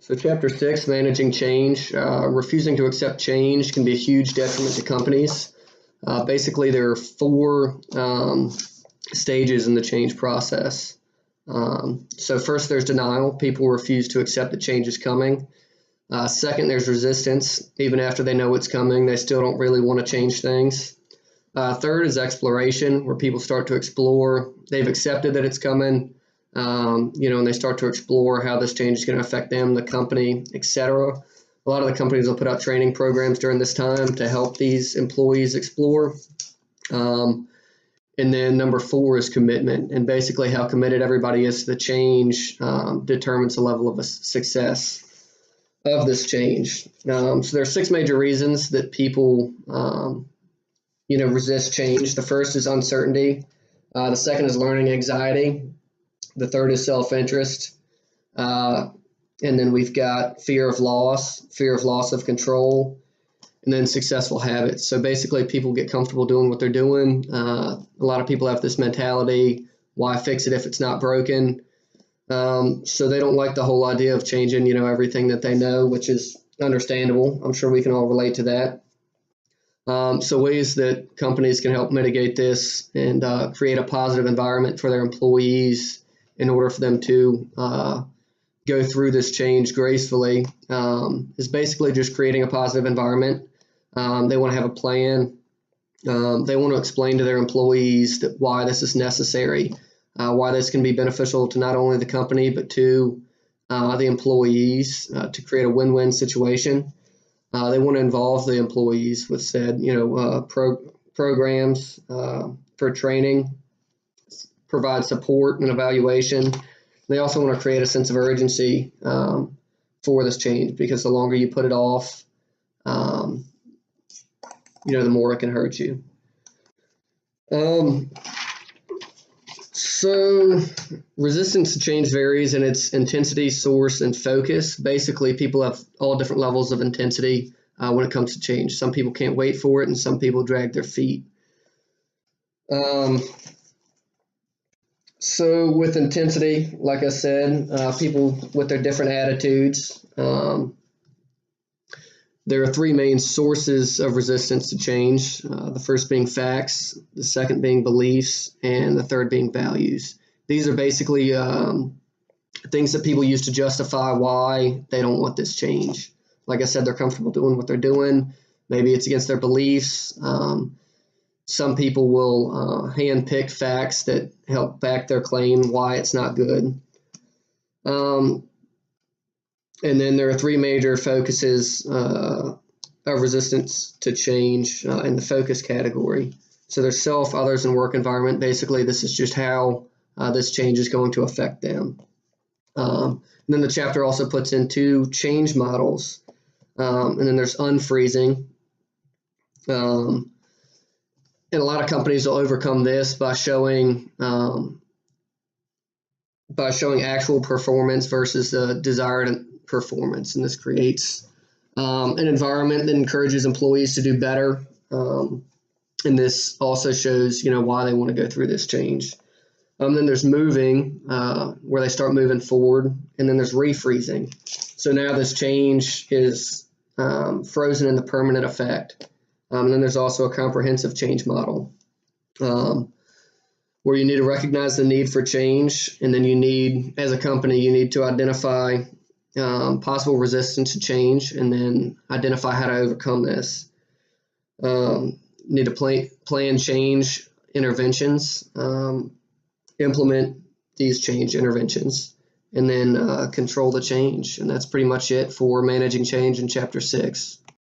So Chapter 6, Managing Change. Refusing to accept change can be a huge detriment to companies. Basically, there are four stages in the change process. So first, there's denial. People refuse to accept that change is coming. Second, there's resistance. Even after they know it's coming, they still don't really want to change things. Third is exploration, where people start to explore. They've accepted that it's coming, and they start to explore how this change is going to affect them, the company, etc. A lot of the companies will put out training programs during this time to help these employees explore. And then number 4 is commitment, and basically how committed everybody is to the change determines the level of success of this change. So there are 6 major reasons that people resist change. The first is uncertainty. The second is learning anxiety. The third is self-interest. And then we've got fear of loss of control, and then successful habits. So basically people get comfortable doing what they're doing. A lot of people have this mentality, why fix it if it's not broken? So they don't like the whole idea of changing, everything that they know, which is understandable. I'm sure we can all relate to that. So ways that companies can help mitigate this and create a positive environment for their employees in order for them to go through this change gracefully is basically just creating a positive environment. They want to have a plan. They want to explain to their employees that why this is necessary, why this can be beneficial to not only the company but to the employees to create a win-win situation. They want to involve the employees with said, programs for training, provide support and evaluation. They also want to create a sense of urgency for this change, because the longer you put it off, the more it can hurt you. So resistance to change varies in its intensity, source, and focus. Basically, people have all different levels of intensity when it comes to change. Some people can't wait for it, and some people drag their feet. So with intensity, like I said, people with their different attitudes, there are 3 main sources of resistance to change, the first being facts, the second being beliefs, and the third being values. These are basically things that people use to justify why they don't want this change. Like I said, they're comfortable doing what they're doing. Maybe it's against their beliefs. Some people will handpick facts that help back their claim why it's not good. And then there are 3 major focuses of resistance to change in the focus category. So there's self, others, and work environment. Basically, this is just how this change is going to affect them. And then the chapter also puts in 2 change models. And then there's unfreezing. And a lot of companies will overcome this by showing actual performance versus the desired performance, and this creates an environment that encourages employees to do better. And this also shows, why they want to go through this change. Then there's moving, where they start moving forward, and then there's refreezing. So now this change is frozen in the permanent effect. And then there's also a comprehensive change model, where you need to recognize the need for change, and then as a company, you need to identify possible resistance to change, and then identify how to overcome this. Need to plan change interventions, implement these change interventions, and then control the change. And that's pretty much it for managing change in Chapter 6.